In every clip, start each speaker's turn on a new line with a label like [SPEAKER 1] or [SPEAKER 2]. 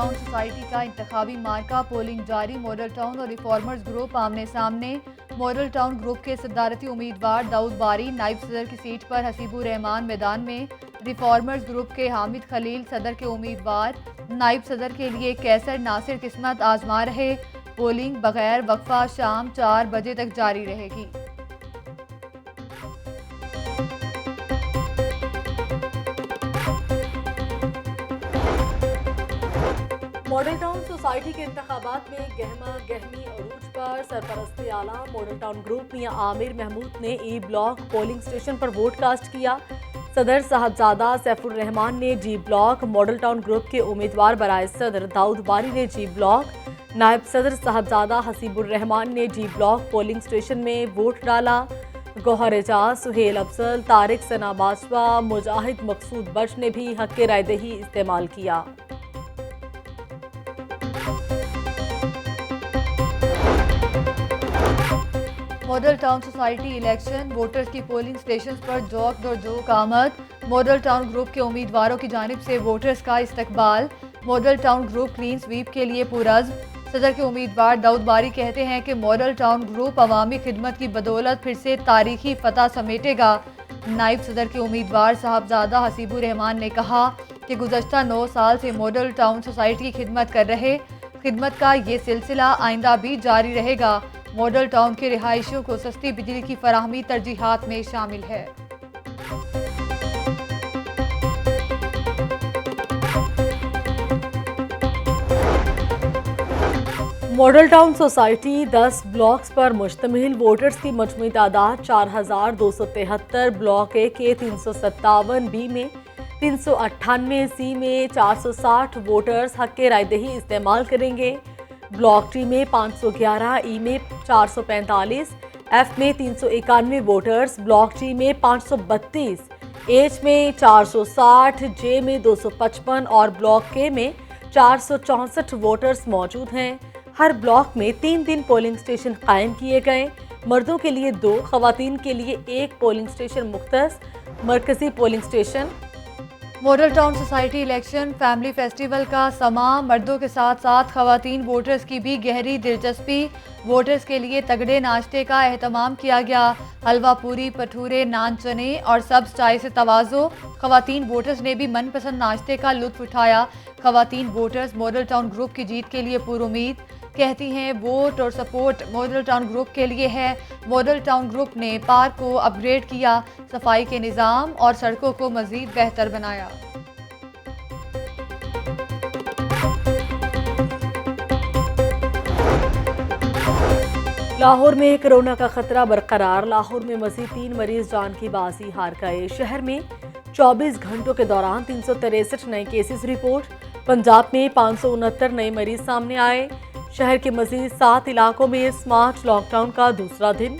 [SPEAKER 1] Town society का इंतखाबी मार्का polling जारी। Model town और रिफॉर्मर्स ग्रुप आमने सामने। मॉडल टाउन ग्रुप के सदारती उम्मीदवार दाऊद बारी नायब सदर की सीट पर, हसीबुर रहमान मैदान में। रिफॉर्मर्स ग्रुप के हामिद खलील सदर के उम्मीदवार। नायब सदर के लिए कैसर नासिर किस्मत आजमा रहे। पोलिंग बगैर वक्फा शाम 4 बजे तक जारी रहेगी।
[SPEAKER 2] मॉडल टाउन सोसाइटी के इंतखाबात में गहमा गहमी अरूज पर। सरपरस्ती आला मॉडल टाउन ग्रुप मियां आमिर महमूद ने ई ब्लॉक पोलिंग स्टेशन पर वोट कास्ट किया। सदर साहबजादा सैफुर रहमान ने जी ब्लॉक, मॉडल टाउन ग्रुप के उम्मीदवार बराए सदर दाऊद बारी ने जी ब्लॉक, नायब सदर साहबजादा हसीबुर रहमान ने जी ब्लॉक पोलिंग स्टेशन में वोट डाला। गौहर एजाज, सुहेल अफजल, तारिक सना बाजवा, मुजाहिद मकसूद बख्श ने भी हक रायदही इस्तेमाल किया।
[SPEAKER 1] Model town society election, voters की पोलिंग स्टेशन पर जोक दर जोक आमद। मॉडल टाउन ग्रुप के उम्मीदवारों की जानिब से वोटर्स का इस्तकबाल। Model town group clean sweep के लिए पुरज़्म। सदर के उम्मीदवार दाऊद बारी कहते हैं कि मॉडल टाउन ग्रुप अवामी खिदमत की बदौलत फिर से तारीखी फतह समेटेगा। नायब सदर के उम्मीदवार साहबजादा हसीबुर रहमान ने कहा कि गुज़श्ता 9 साल से मॉडल टाउन सोसाइटी की खिदमत कर रहे। खिदमत का ये सिलसिला आइंदा भी जारी रहेगा। मॉडल टाउन के रिहायशियों को सस्ती बिजली की फराहमी तरजीहात में शामिल है।
[SPEAKER 2] मॉडल टाउन सोसाइटी 10 ब्लॉक्स पर मुश्तमिल। वोटर्स की मजमूई तादाद 4273। ब्लॉक ए के 357, बी में 398, सी में 460 वोटर्स हक के रायदही इस्तेमाल करेंगे। ब्लॉक टी में 511, ई में 445, एफ में 391 वोटर्स, ब्लॉक जी में 532, एच में 460, जे में 255 और ब्लॉक के में 464 वोटर्स मौजूद हैं। हर ब्लॉक में 3 दिन पोलिंग स्टेशन कायम किए गए। मर्दों के लिए 2, खवातीन के लिए 1 पोलिंग स्टेशन मुख्तस। मरकजी polling station.
[SPEAKER 1] Model town society election family festival का समा। मर्दों के साथ साथ खवातीन वोटर्स की भी गहरी दिलचस्पी। वोटर्स के लिए तगड़े नाश्ते का एहतमाम किया गया। हलवा पूरी, भटूरे, नान, चने और सब्ज चाय से तवाज़ो। खवातीन वोटर्स ने भी मनपसंद नाश्ते का लुत्फ उठाया। खवातीन वोटर्स मॉडल टाउन ग्रुप की जीत के लिए पुरुमीद। कहती हैं वोट और सपोर्ट मॉडल टाउन ग्रुप के लिए है। मॉडल टाउन ग्रुप ने पार्क को अपग्रेड किया, सफाई के निज़ाम और सड़कों को मज़ीद बेहतर बनाया।
[SPEAKER 2] लाहौर में कोरोना का खतरा बरकरार। लाहौर में मज़ीद 3 मरीज जान की बाजी हार गए। शहर में 24 घंटों के दौरान 363 नए केसेस रिपोर्ट। पंजाब में 569 नए मरीज सामने आए। शहर के मजीद 7 इलाकों में स्मार्ट लॉकडाउन का दूसरा दिन।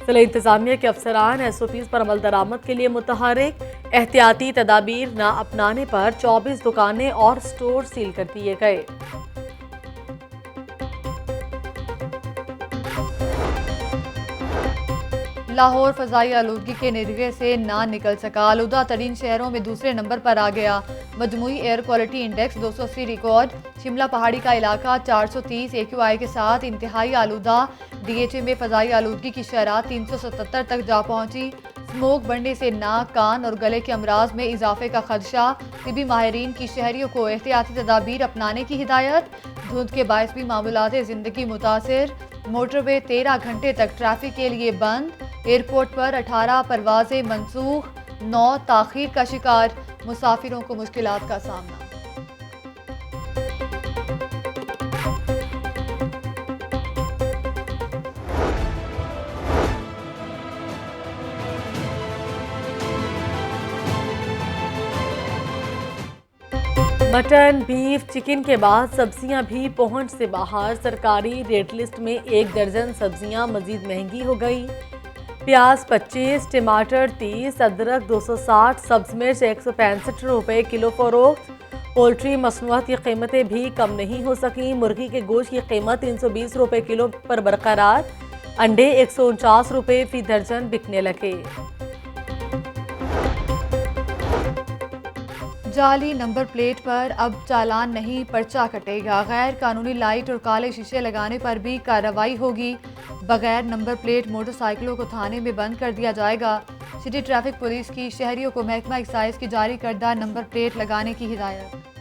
[SPEAKER 2] जिला इंतजामिया के अफसरान SOPs पर अमल दरामद के लिए मुतहरिक। एहतियाती तदाबीर न अपनाने पर 24 दुकानें और स्टोर सील कर दिए गए।
[SPEAKER 1] लाहौर फ़ज़ाई आलूदगी के निर्गे से ना निकल सका। आलूदा तरीन शहरों में दूसरे नंबर पर आ गया। मजमूई air quality index 280 record. Shimla पहाड़ी का इलाका 430 AQI के साथ इंतहाई आलूदा। DHA में फ़ज़ाई आलूदगी की शरह 377 तक जा पहुंची। स्मोक बढ़ने से नाक, कान और गले के अमराज में इजाफे का खदशा। तिबी माहिरीन की शहरियों को एहतियाती तदाबीर अपनाने की हिदायत। धुंध के बायस भी मामूलात ज़िंदगी मुतासिर। मोटरवे 13 घंटे तक ट्रैफिक के लिए बंद। एयरपोर्ट पर 18 परवाजें मनसूख। 9 ताख़ीर का शिकार। मुसाफिरों को मुश्किलात का सामना।
[SPEAKER 2] मटन, बीफ, चिकन के बाद सब्जियां भी पहुंच से बाहर। सरकारी रेट लिस्ट में 1 दर्जन सब्जियां मजीद महंगी हो गई। प्याज 25, टमाटर 30, अदरक 260, सब्ज मिर्च 165 रुपये किलो फरोख्त। पोल्ट्री मसनूआत की कीमतें भी कम नहीं हो सकी। मुर्गी के गोश्त की कीमत 320 रुपये किलो पर बरकरार। अंडे 149 रुपये फी दर्जन बिकने लगे।
[SPEAKER 1] जाली नंबर प्लेट पर अब चालान नहीं, पर्चा कटेगा। गैर कानूनी लाइट और काले शीशे लगाने पर भी कार्रवाई होगी। बगैर नंबर प्लेट मोटरसाइकिलों को थाने में बंद कर दिया जाएगा। सिटी ट्रैफिक पुलिस की शहरियों को महकमा एक्साइज की जारी करदा नंबर प्लेट लगाने की हिदायत।